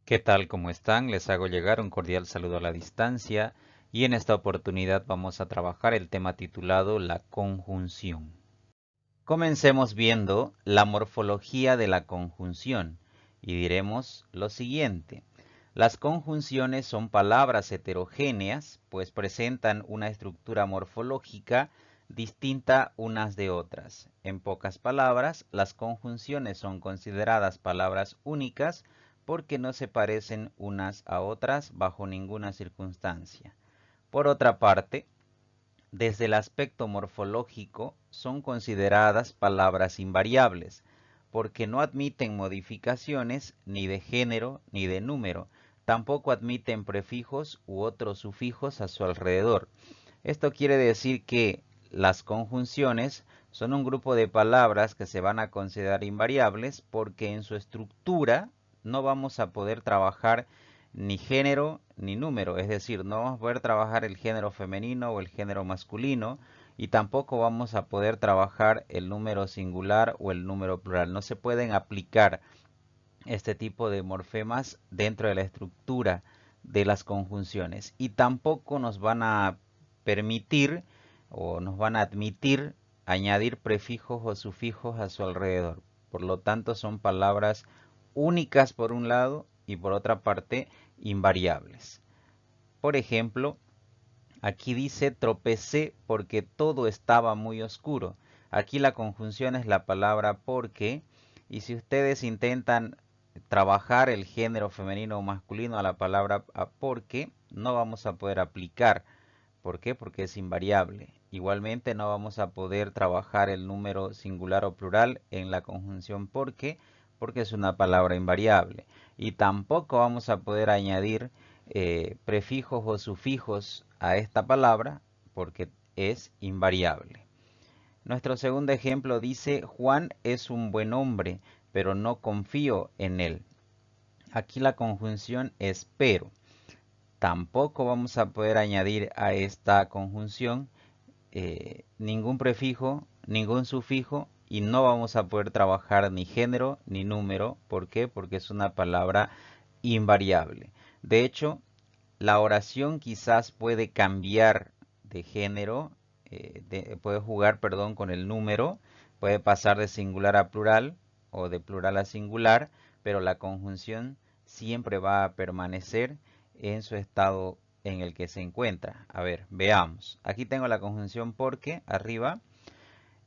¿Qué tal? ¿Cómo están? Les hago llegar un cordial saludo a la distancia y en esta oportunidad vamos a trabajar el tema titulado la conjunción. Comencemos viendo la morfología de la conjunción y diremos lo siguiente. Las conjunciones son palabras heterogéneas, pues presentan una estructura morfológica distinta unas de otras. En pocas palabras, las conjunciones son consideradas palabras únicas porque no se parecen unas a otras bajo ninguna circunstancia. Por otra parte, desde el aspecto morfológico, son consideradas palabras invariables, porque no admiten modificaciones ni de género ni de número, tampoco admiten prefijos u otros sufijos a su alrededor. Esto quiere decir que las conjunciones son un grupo de palabras que se van a considerar invariables porque en su estructura no vamos a poder trabajar ni género ni número, es decir, no vamos a poder trabajar el género femenino o el género masculino y tampoco vamos a poder trabajar el número singular o el número plural. No se pueden aplicar este tipo de morfemas dentro de la estructura de las conjunciones y tampoco nos van a permitir o nos van a admitir añadir prefijos o sufijos a su alrededor. Por lo tanto, son palabras únicas por un lado y por otra parte invariables. Por ejemplo, aquí dice tropecé porque todo estaba muy oscuro. Aquí la conjunción es la palabra porque y si ustedes intentan trabajar el género femenino o masculino a la palabra porque, no vamos a poder aplicar. ¿Por qué? Porque es invariable. Igualmente no vamos a poder trabajar el número singular o plural en la conjunción porque es una palabra invariable. Y tampoco vamos a poder añadir prefijos o sufijos a esta palabra porque es invariable. Nuestro segundo ejemplo dice, Juan es un buen hombre, pero no confío en él. Aquí la conjunción es pero. Tampoco vamos a poder añadir a esta conjunción ningún prefijo, ningún sufijo y no vamos a poder trabajar ni género ni número. ¿Por qué? Porque es una palabra invariable. De hecho, la oración quizás puede cambiar de género, puede jugar, perdón, con el número, puede pasar de singular a plural o de plural a singular, pero la conjunción siempre va a permanecer en su estado en el que se encuentra. A ver, veamos. Aquí tengo la conjunción porque arriba.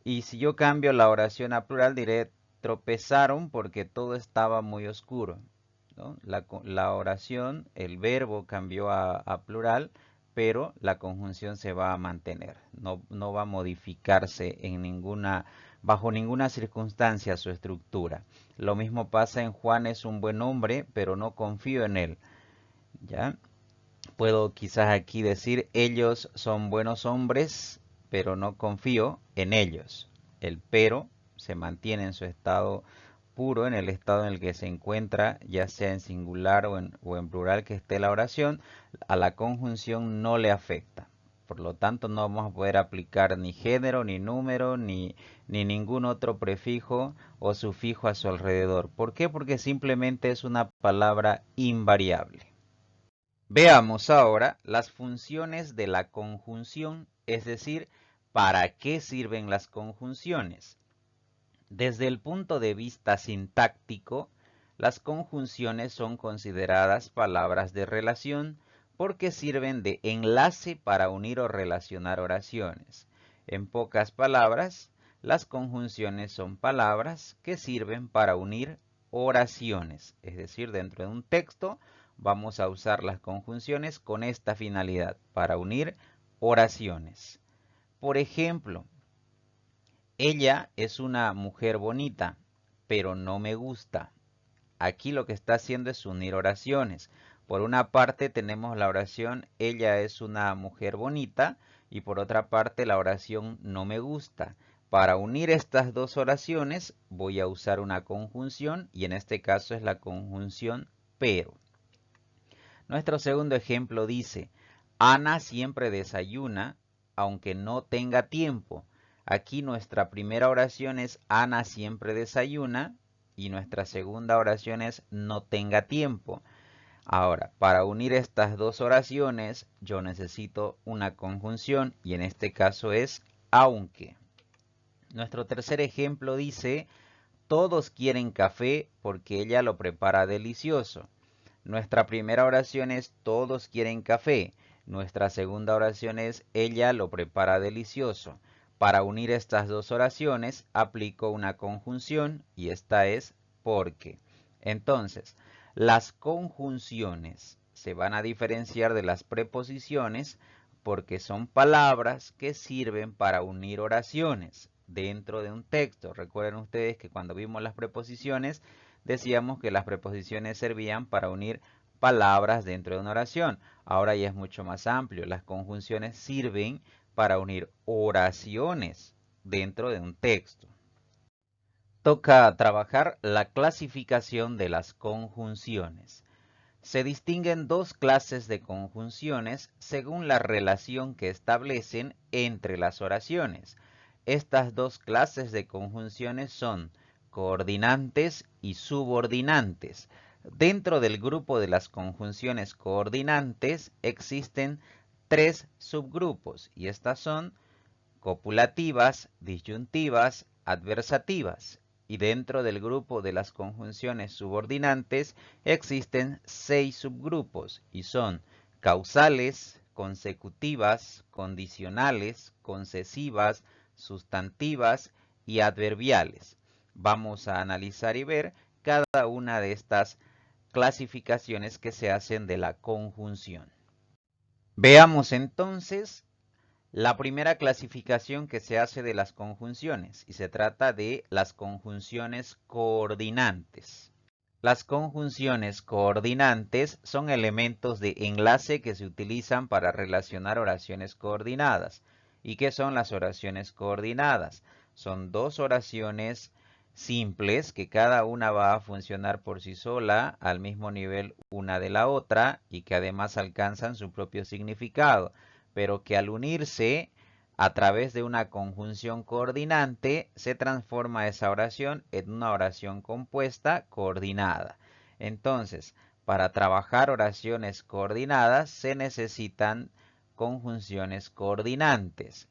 Y si yo cambio la oración a plural, diré tropezaron porque todo estaba muy oscuro. ¿No? La oración, el verbo cambió a plural, pero la conjunción se va a mantener. No va a modificarse en bajo ninguna circunstancia su estructura. Lo mismo pasa en Juan es un buen hombre, pero no confío en él. ¿Ya? Puedo quizás aquí decir, ellos son buenos hombres, pero no confío en ellos. El pero se mantiene en su estado puro, en el estado en el que se encuentra, ya sea en singular o en plural que esté la oración, a la conjunción no le afecta. Por lo tanto, no vamos a poder aplicar ni género, ni número, ni ningún otro prefijo o sufijo a su alrededor. ¿Por qué? Porque simplemente es una palabra invariable. Veamos ahora las funciones de la conjunción, es decir, ¿para qué sirven las conjunciones? Desde el punto de vista sintáctico, las conjunciones son consideradas palabras de relación porque sirven de enlace para unir o relacionar oraciones. En pocas palabras, las conjunciones son palabras que sirven para unir oraciones, es decir, dentro de un texto vamos a usar las conjunciones con esta finalidad, para unir oraciones. Por ejemplo, ella es una mujer bonita, pero no me gusta. Aquí lo que está haciendo es unir oraciones. Por una parte tenemos la oración ella es una mujer bonita y por otra parte la oración no me gusta. Para unir estas dos oraciones voy a usar una conjunción y en este caso es la conjunción pero. Nuestro segundo ejemplo dice, Ana siempre desayuna aunque no tenga tiempo. Aquí nuestra primera oración es Ana siempre desayuna y nuestra segunda oración es no tenga tiempo. Ahora, para unir estas dos oraciones, yo necesito una conjunción y en este caso es aunque. Nuestro tercer ejemplo dice, todos quieren café porque ella lo prepara delicioso. Nuestra primera oración es todos quieren café. Nuestra segunda oración es ella lo prepara delicioso. Para unir estas dos oraciones aplico una conjunción y esta es porque. Entonces, las conjunciones se van a diferenciar de las preposiciones porque son palabras que sirven para unir oraciones dentro de un texto. Recuerden ustedes que cuando vimos las preposiciones decíamos que las preposiciones servían para unir palabras dentro de una oración. Ahora ya es mucho más amplio. Las conjunciones sirven para unir oraciones dentro de un texto. Toca trabajar la clasificación de las conjunciones. Se distinguen dos clases de conjunciones según la relación que establecen entre las oraciones. Estas dos clases de conjunciones son coordinantes y subordinantes. Dentro del grupo de las conjunciones coordinantes existen tres subgrupos y estas son copulativas, disyuntivas, adversativas. Y dentro del grupo de las conjunciones subordinantes existen 6 subgrupos y son causales, consecutivas, condicionales, concesivas, sustantivas y adverbiales. Vamos a analizar y ver cada una de estas clasificaciones que se hacen de la conjunción. Veamos entonces la primera clasificación que se hace de las conjunciones y se trata de las conjunciones coordinantes. Las conjunciones coordinantes son elementos de enlace que se utilizan para relacionar oraciones coordinadas. ¿Y qué son las oraciones coordinadas? Son dos oraciones simples que cada una va a funcionar por sí sola al mismo nivel una de la otra y que además alcanzan su propio significado, pero que al unirse a través de una conjunción coordinante se transforma esa oración en una oración compuesta coordinada. Entonces, para trabajar oraciones coordinadas se necesitan conjunciones coordinantes.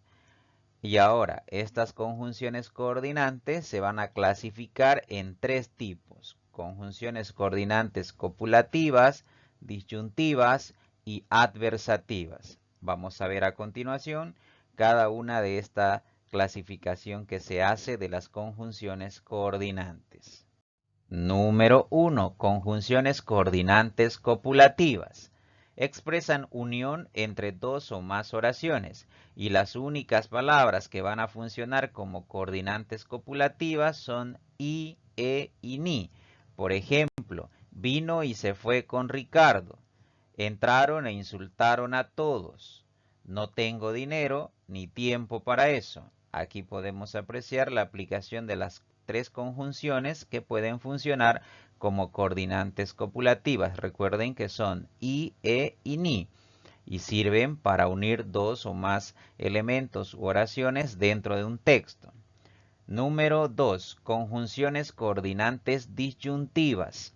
Y ahora, estas conjunciones coordinantes se van a clasificar en tres tipos: conjunciones coordinantes copulativas, disyuntivas y adversativas. Vamos a ver a continuación cada una de esta clasificación que se hace de las conjunciones coordinantes. Número 1. Conjunciones coordinantes copulativas. Expresan unión entre dos o más oraciones y las únicas palabras que van a funcionar como coordinantes copulativas son y, y ni. Por ejemplo, vino y se fue con Ricardo. Entraron e insultaron a todos. No tengo dinero ni tiempo para eso. Aquí podemos apreciar la aplicación de las tres conjunciones que pueden funcionar como coordinantes copulativas. Recuerden que son y, y ni y sirven para unir dos o más elementos u oraciones dentro de un texto. Número 2. Conjunciones coordinantes disyuntivas.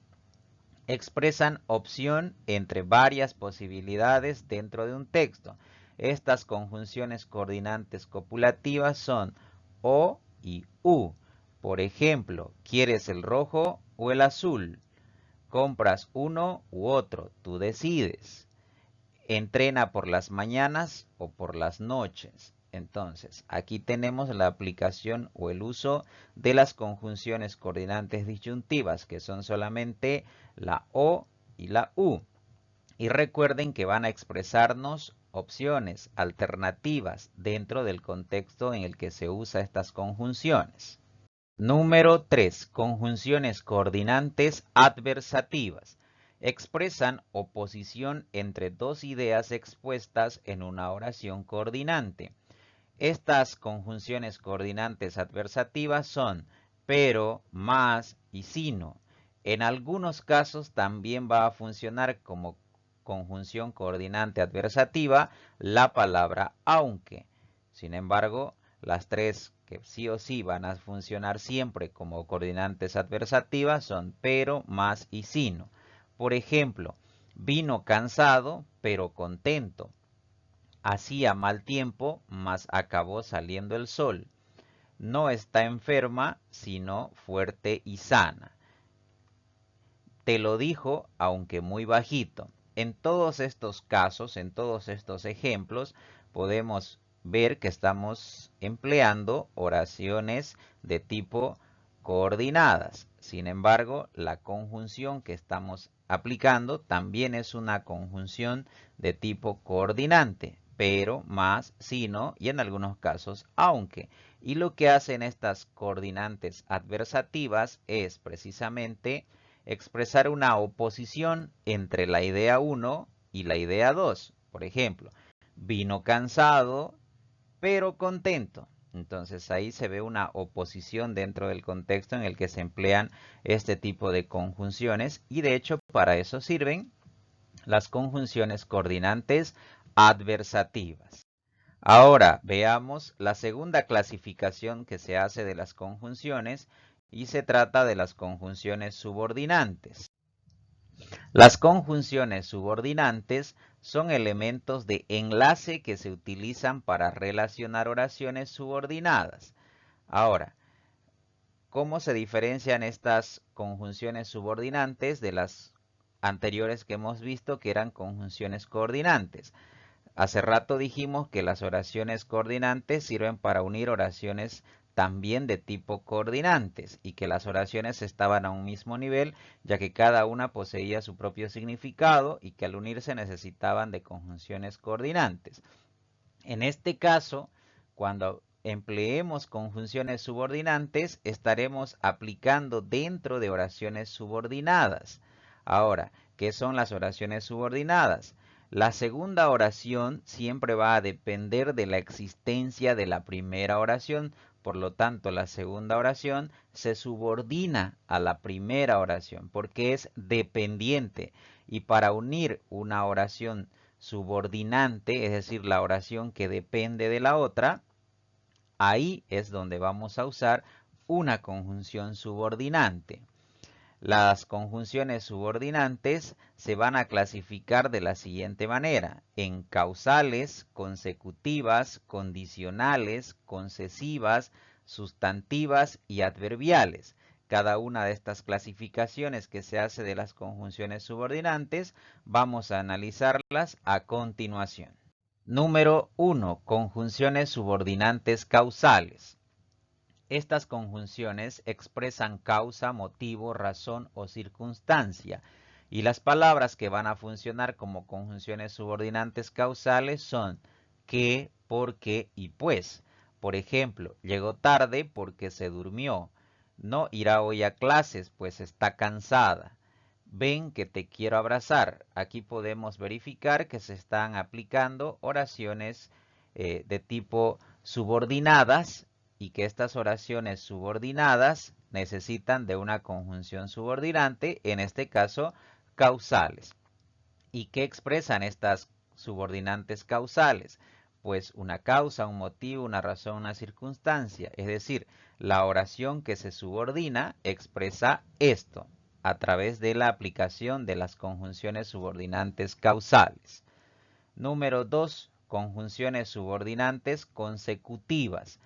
Expresan opción entre varias posibilidades dentro de un texto. Estas conjunciones coordinantes copulativas son o y u. Por ejemplo, ¿quieres el rojo o el azul? Compras uno u otro, tú decides. Entrena por las mañanas o por las noches. Entonces, aquí tenemos la aplicación o el uso de las conjunciones coordinantes disyuntivas, que son solamente la o y la u. Y recuerden que van a expresarnos opciones, alternativas, dentro del contexto en el que se usa estas conjunciones. Número 3. Conjunciones coordinantes adversativas. Expresan oposición entre dos ideas expuestas en una oración coordinante. Estas conjunciones coordinantes adversativas son pero, más y sino. En algunos casos también va a funcionar como conjunción coordinante adversativa la palabra aunque. Sin embargo, las tres que sí o sí van a funcionar siempre como coordinantes adversativas son pero, más y sino. Por ejemplo, Vino cansado, pero contento. Hacía mal tiempo, mas acabó saliendo el sol. No está enferma, sino fuerte y sana. Te lo dijo, aunque muy bajito. En todos estos casos, en todos estos ejemplos, podemos ver que estamos empleando oraciones de tipo coordinadas. Sin embargo, la conjunción que estamos aplicando también es una conjunción de tipo coordinante, pero más, sino y en algunos casos aunque. Y lo que hacen estas coordinantes adversativas es precisamente expresar una oposición entre la idea 1 y la idea 2. Por ejemplo, vino cansado, pero contento. Entonces ahí se ve una oposición dentro del contexto en el que se emplean este tipo de conjunciones y de hecho para eso sirven las conjunciones coordinantes adversativas. Ahora veamos la segunda clasificación que se hace de las conjunciones y se trata de las conjunciones subordinantes. Las conjunciones subordinantes son elementos de enlace que se utilizan para relacionar oraciones subordinadas. Ahora, ¿cómo se diferencian estas conjunciones subordinantes de las anteriores que hemos visto que eran conjunciones coordinantes? Hace rato dijimos que las oraciones coordinantes sirven para unir oraciones también de tipo coordinantes y que las oraciones estaban a un mismo nivel ya que cada una poseía su propio significado y que al unirse necesitaban de conjunciones coordinantes. En este caso, cuando empleemos conjunciones subordinantes, estaremos aplicando dentro de oraciones subordinadas. Ahora, ¿qué son las oraciones subordinadas? La segunda oración siempre va a depender de la existencia de la primera oración, por lo tanto la segunda oración se subordina a la primera oración porque es dependiente y para unir una oración subordinante, es decir, la oración que depende de la otra, ahí es donde vamos a usar una conjunción subordinante. Las conjunciones subordinantes se van a clasificar de la siguiente manera: en causales, consecutivas, condicionales, concesivas, sustantivas y adverbiales. Cada una de estas clasificaciones que se hace de las conjunciones subordinantes, vamos a analizarlas a continuación. Número 1. Conjunciones subordinantes causales. Estas conjunciones expresan causa, motivo, razón o circunstancia. Y las palabras que van a funcionar como conjunciones subordinantes causales son que, porque y pues. Por ejemplo, llegó tarde porque se durmió. No irá hoy a clases pues está cansada. Ven que te quiero abrazar. Aquí podemos verificar que se están aplicando oraciones de tipo subordinadas y que estas oraciones subordinadas necesitan de una conjunción subordinante, en este caso causales. ¿Y qué expresan estas subordinantes causales? Pues una causa, un motivo, una razón, una circunstancia. Es decir, la oración que se subordina expresa esto a través de la aplicación de las conjunciones subordinantes causales. Número 2. Conjunciones subordinantes consecutivas.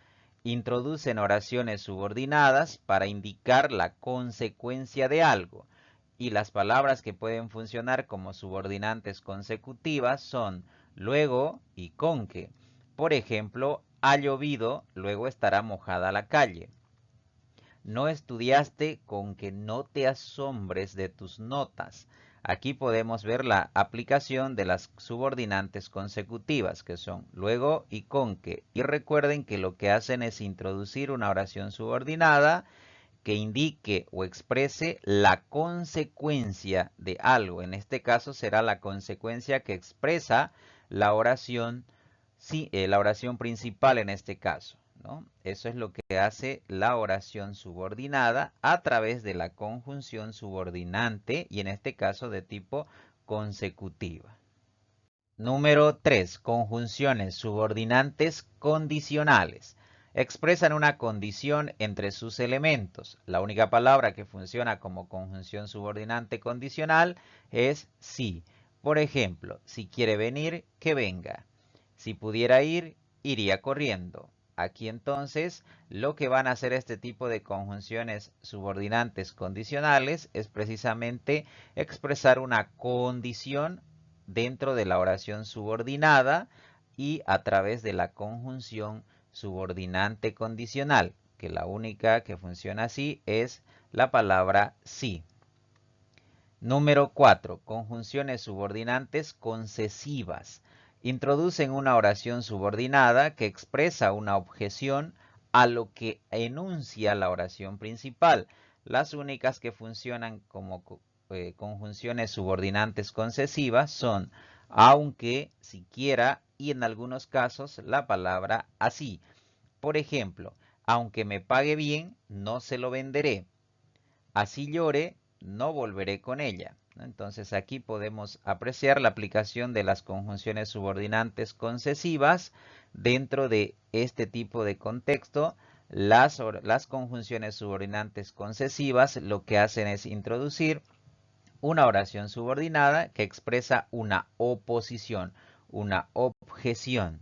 Introducen oraciones subordinadas para indicar la consecuencia de algo. Y las palabras que pueden funcionar como subordinantes consecutivas son luego y con que. Por ejemplo, ha llovido, luego estará mojada la calle. No estudiaste, con que no te asombres de tus notas. Aquí podemos ver la aplicación de las subordinantes consecutivas, que son luego y con que. Y recuerden que lo que hacen es introducir una oración subordinada que indique o exprese la consecuencia de algo. En este caso será la consecuencia que expresa la oración, la oración principal en este caso, ¿no? Eso es lo que hace la oración subordinada a través de la conjunción subordinante y en este caso de tipo consecutiva. Número 3. Conjunciones subordinantes condicionales. Expresan una condición entre sus elementos. La única palabra que funciona como conjunción subordinante condicional es si. Por ejemplo, si quiere venir, que venga. Si pudiera ir, iría corriendo. Aquí entonces lo que van a hacer este tipo de conjunciones subordinantes condicionales es precisamente expresar una condición dentro de la oración subordinada y a través de la conjunción subordinante condicional, que la única que funciona así es la palabra sí. Número 4. Conjunciones subordinantes concesivas. Introducen una oración subordinada que expresa una objeción a lo que enuncia la oración principal. Las únicas que funcionan como conjunciones subordinantes concesivas son aunque, siquiera y en algunos casos la palabra así. Por ejemplo, aunque me pague bien, no se lo venderé. Así llore, no volveré con ella. Entonces aquí podemos apreciar la aplicación de las conjunciones subordinantes concesivas dentro de este tipo de contexto. Las conjunciones subordinantes concesivas lo que hacen es introducir una oración subordinada que expresa una oposición, una objeción.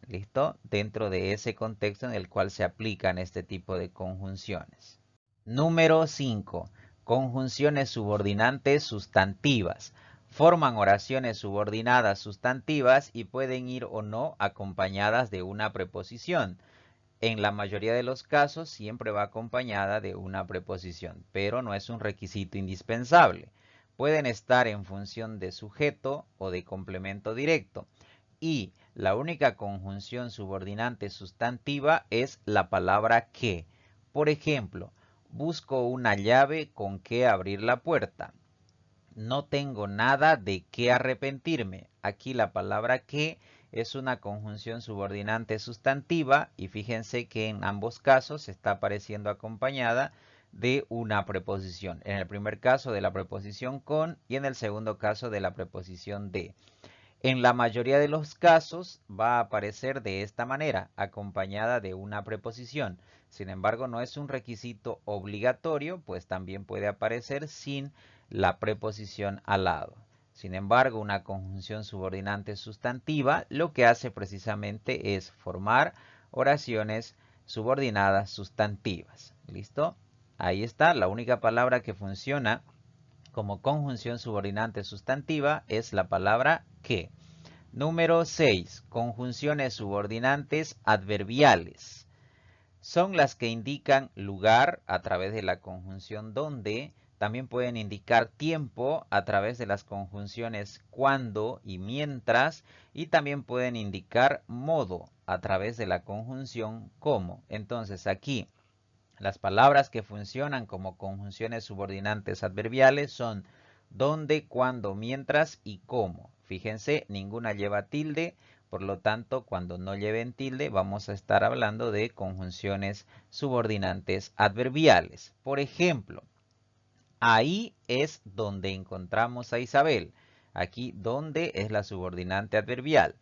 ¿Listo? Dentro de ese contexto en el cual se aplican este tipo de conjunciones. Número 5. Conjunciones subordinantes sustantivas. Forman oraciones subordinadas sustantivas y pueden ir o no acompañadas de una preposición. En la mayoría de los casos siempre va acompañada de una preposición, pero no es un requisito indispensable. Pueden estar en función de sujeto o de complemento directo. Y la única conjunción subordinante sustantiva es la palabra que. Por ejemplo, busco una llave con que abrir la puerta. No tengo nada de qué arrepentirme. Aquí la palabra que es una conjunción subordinante sustantiva y fíjense que en ambos casos está apareciendo acompañada de una preposición. En el primer caso de la preposición con y en el segundo caso de la preposición de. En la mayoría de los casos va a aparecer de esta manera, acompañada de una preposición. Sin embargo, no es un requisito obligatorio, pues también puede aparecer sin la preposición al lado. Sin embargo, una conjunción subordinante sustantiva lo que hace precisamente es formar oraciones subordinadas sustantivas. ¿Listo? Ahí está, la única palabra que funciona como conjunción subordinante sustantiva es la palabra que. Número 6. Conjunciones subordinantes adverbiales. Son las que indican lugar a través de la conjunción donde. También pueden indicar tiempo a través de las conjunciones cuando y mientras. Y también pueden indicar modo a través de la conjunción como. Entonces aquí las palabras que funcionan como conjunciones subordinantes adverbiales son donde, cuando, mientras y cómo. Fíjense, ninguna lleva tilde, por lo tanto, cuando no lleven tilde, vamos a estar hablando de conjunciones subordinantes adverbiales. Por ejemplo, ahí es donde encontramos a Isabel. Aquí, donde es la subordinante adverbial.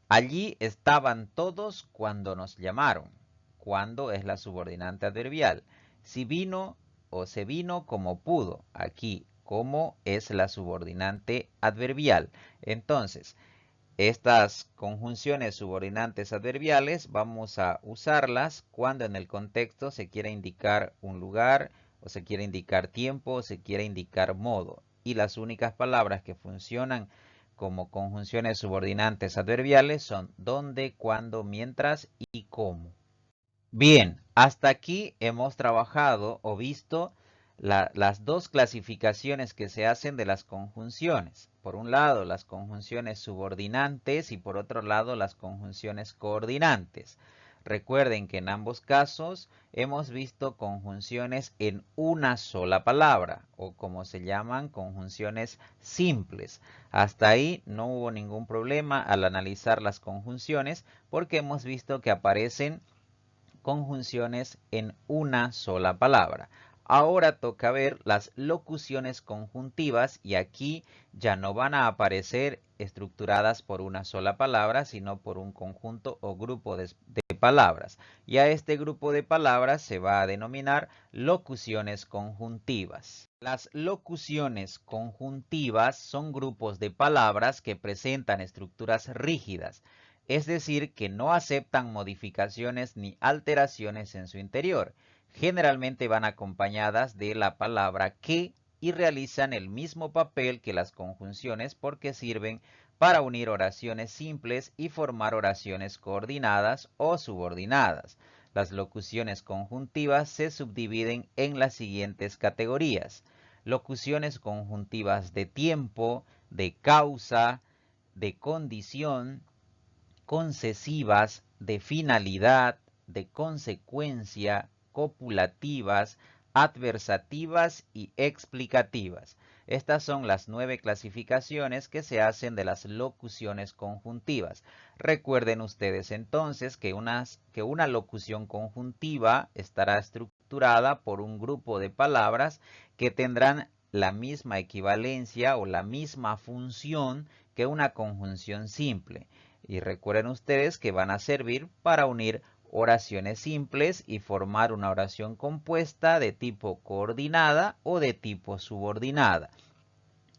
Allí estaban todos cuando nos llamaron. Cuando es la subordinante adverbial. Si vino o se vino como pudo. Aquí, como es la subordinante adverbial. Entonces, estas conjunciones subordinantes adverbiales vamos a usarlas cuando en el contexto se quiera indicar un lugar, o se quiere indicar tiempo, o se quiere indicar modo. Y las únicas palabras que funcionan como conjunciones subordinantes adverbiales son donde, cuando, mientras y cómo. Bien, hasta aquí hemos trabajado o visto las dos clasificaciones que se hacen de las conjunciones. Por un lado, las conjunciones subordinantes y por otro lado, las conjunciones coordinantes. Recuerden que en ambos casos hemos visto conjunciones en una sola palabra o como se llaman conjunciones simples. Hasta ahí no hubo ningún problema al analizar las conjunciones porque hemos visto que aparecen conjunciones en una sola palabra. Ahora toca ver las locuciones conjuntivas y aquí ya no van a aparecer estructuradas por una sola palabra, sino por un conjunto o grupo de palabras. Y a este grupo de palabras se va a denominar locuciones conjuntivas. Las locuciones conjuntivas son grupos de palabras que presentan estructuras rígidas, es decir, que no aceptan modificaciones ni alteraciones en su interior. Generalmente van acompañadas de la palabra que y realizan el mismo papel que las conjunciones porque sirven para unir oraciones simples y formar oraciones coordinadas o subordinadas. Las locuciones conjuntivas se subdividen en las siguientes categorías: locuciones conjuntivas de tiempo, de causa, de condición, concesivas, de finalidad, de consecuencia, copulativas, adversativas y explicativas. Estas son las 9 clasificaciones que se hacen de las locuciones conjuntivas. Recuerden ustedes entonces que una locución conjuntiva estará estructurada por un grupo de palabras que tendrán la misma equivalencia o la misma función que una conjunción simple. Y recuerden ustedes que van a servir para unir oraciones simples y formar una oración compuesta de tipo coordinada o de tipo subordinada.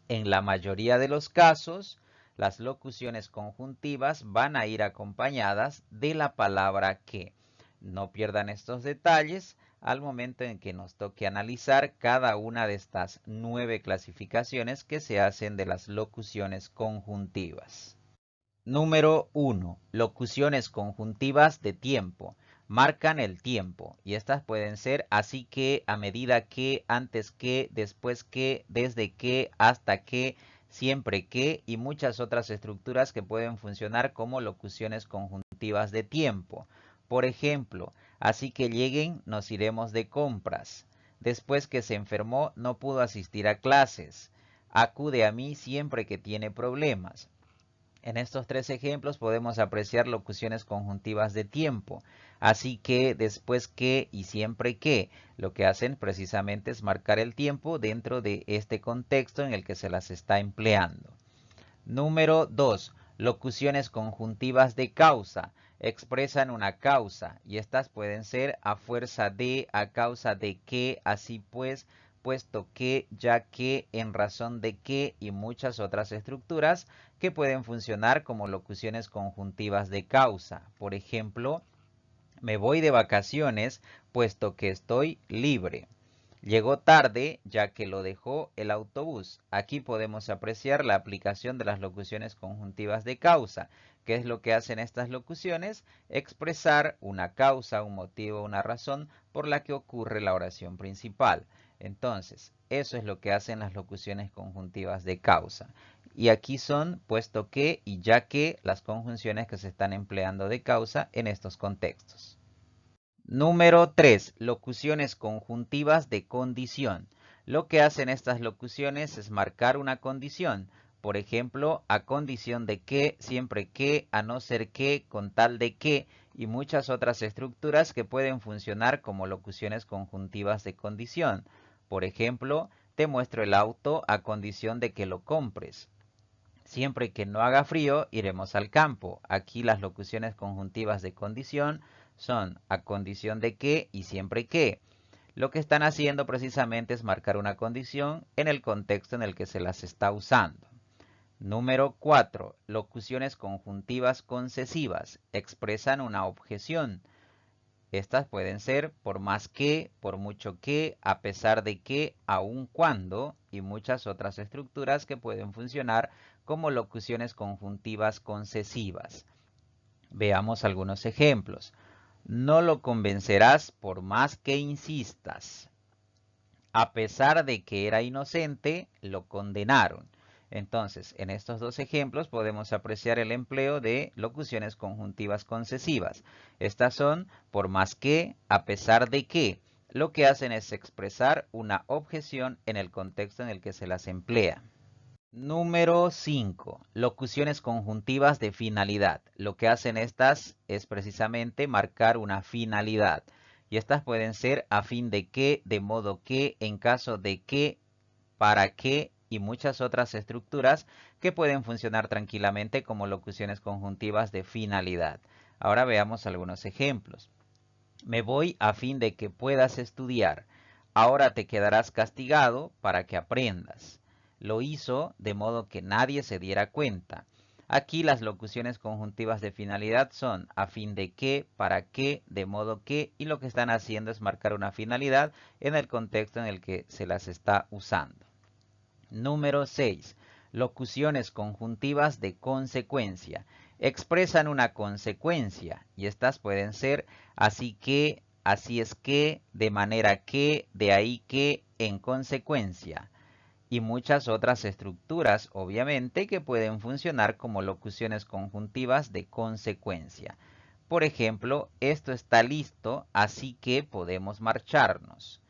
En la mayoría de los casos, las locuciones conjuntivas van a ir acompañadas de la palabra que. No pierdan estos detalles al momento en que nos toque analizar cada una de estas 9 clasificaciones que se hacen de las locuciones conjuntivas. Número 1. Locuciones conjuntivas de tiempo. Marcan el tiempo y estas pueden ser así que, a medida que, antes que, después que, desde que, hasta que, siempre que y muchas otras estructuras que pueden funcionar como locuciones conjuntivas de tiempo. Por ejemplo, así que lleguen nos iremos de compras. Después que se enfermó no pudo asistir a clases. Acude a mí siempre que tiene problemas. En estos 3 ejemplos podemos apreciar locuciones conjuntivas de tiempo, así que, después que y siempre que. Lo que hacen precisamente es marcar el tiempo dentro de este contexto en el que se las está empleando. Número 2. Locuciones conjuntivas de causa. Expresan una causa y estas pueden ser a fuerza de, a causa de que, así pues, puesto que, ya que, en razón de que y muchas otras estructuras que pueden funcionar como locuciones conjuntivas de causa. Por ejemplo, me voy de vacaciones puesto que estoy libre. Llegó tarde ya que lo dejó el autobús. Aquí podemos apreciar la aplicación de las locuciones conjuntivas de causa. ¿Qué es lo que hacen estas locuciones? Expresar una causa, un motivo, una razón por la que ocurre la oración principal. Entonces, eso es lo que hacen las locuciones conjuntivas de causa. Y aquí son puesto que y ya que las conjunciones que se están empleando de causa en estos contextos. Número 3. Locuciones conjuntivas de condición. Lo que hacen estas locuciones es marcar una condición. Por ejemplo, a condición de que, siempre que, a no ser que, con tal de que, y muchas otras estructuras que pueden funcionar como locuciones conjuntivas de condición. Por ejemplo, te muestro el auto a condición de que lo compres. Siempre que no haga frío, iremos al campo. Aquí las locuciones conjuntivas de condición son a condición de que y siempre que. Lo que están haciendo precisamente es marcar una condición en el contexto en el que se las está usando. Número 4. Locuciones conjuntivas concesivas. Expresan una objeción. Estas pueden ser por más que, por mucho que, a pesar de que, aun cuando y muchas otras estructuras que pueden funcionar como locuciones conjuntivas concesivas. Veamos algunos ejemplos. No lo convencerás por más que insistas. A pesar de que era inocente, lo condenaron. Entonces, en estos 2 ejemplos podemos apreciar el empleo de locuciones conjuntivas concesivas. Estas son por más que, a pesar de que. Lo que hacen es expresar una objeción en el contexto en el que se las emplea. Número 5. Locuciones conjuntivas de finalidad. Lo que hacen estas es precisamente marcar una finalidad. Y estas pueden ser a fin de que, de modo que, en caso de que, para que y muchas otras estructuras que pueden funcionar tranquilamente como locuciones conjuntivas de finalidad. Ahora veamos algunos ejemplos. Me voy a fin de que puedas estudiar. Ahora te quedarás castigado para que aprendas. Lo hizo de modo que nadie se diera cuenta. Aquí las locuciones conjuntivas de finalidad son a fin de qué, para qué, de modo que, y lo que están haciendo es marcar una finalidad en el contexto en el que se las está usando. Número 6. Locuciones conjuntivas de consecuencia. Expresan una consecuencia y estas pueden ser así que, así es que, de manera que, de ahí que, en consecuencia. Y muchas otras estructuras, obviamente, que pueden funcionar como locuciones conjuntivas de consecuencia. Por ejemplo, esto está listo, así que podemos marcharnos.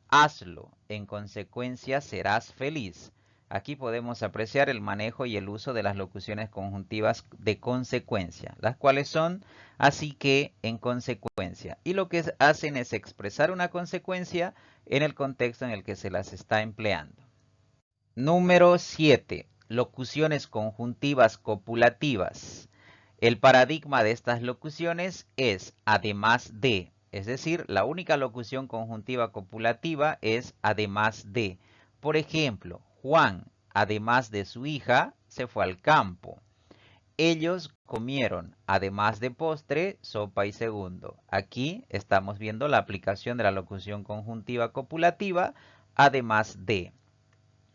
Hazlo, en consecuencia serás feliz. Aquí podemos apreciar el manejo y el uso de las locuciones conjuntivas de consecuencia, las cuales son así que, en consecuencia. Y lo que hacen es expresar una consecuencia en el contexto en el que se las está empleando. Número 7. Locuciones conjuntivas copulativas. El paradigma de estas locuciones es además de, es decir, la única locución conjuntiva copulativa es además de. Por ejemplo, Juan, además de su hija, se fue al campo. Ellos comieron, además de postre, sopa y segundo. Aquí estamos viendo la aplicación de la locución conjuntiva copulativa, además de.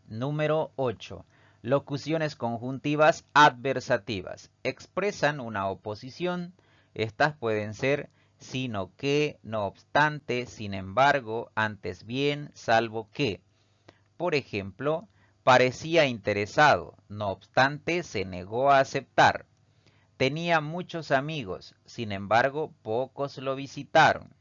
Número 8. Locuciones conjuntivas adversativas. Expresan una oposición. Estas pueden ser sino que, no obstante, sin embargo, antes bien, salvo que. Por ejemplo, parecía interesado, no obstante, se negó a aceptar. Tenía muchos amigos, sin embargo, pocos lo visitaron.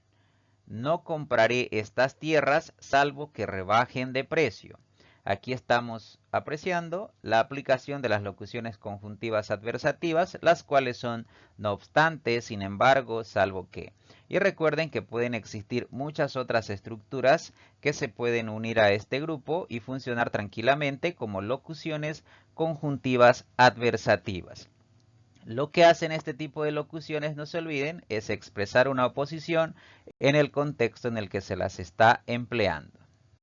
No compraré estas tierras salvo que rebajen de precio. Aquí estamos apreciando la aplicación de las locuciones conjuntivas adversativas, las cuales son no obstante, sin embargo, salvo que. Y recuerden que pueden existir muchas otras estructuras que se pueden unir a este grupo y funcionar tranquilamente como locuciones conjuntivas adversativas. Lo que hacen este tipo de locuciones, no se olviden, es expresar una oposición en el contexto en el que se las está empleando.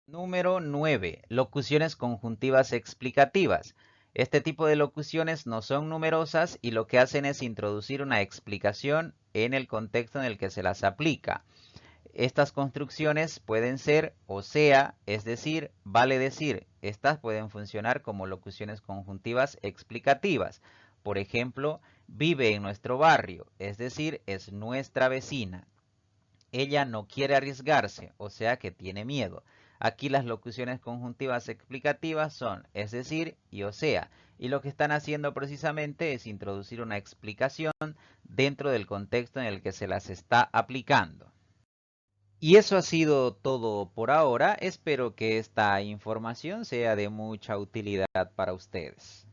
Número 9. Locuciones conjuntivas explicativas. Este tipo de locuciones no son numerosas y lo que hacen es introducir una explicación en el contexto en el que se las aplica. Estas construcciones pueden ser o sea, es decir, vale decir. Estas pueden funcionar como locuciones conjuntivas explicativas. Por ejemplo, vive en nuestro barrio, es decir, es nuestra vecina. Ella no quiere arriesgarse, o sea que tiene miedo. Aquí las locuciones conjuntivas explicativas son es decir y o sea. Y lo que están haciendo precisamente es introducir una explicación dentro del contexto en el que se las está aplicando. Y eso ha sido todo por ahora. Espero que esta información sea de mucha utilidad para ustedes.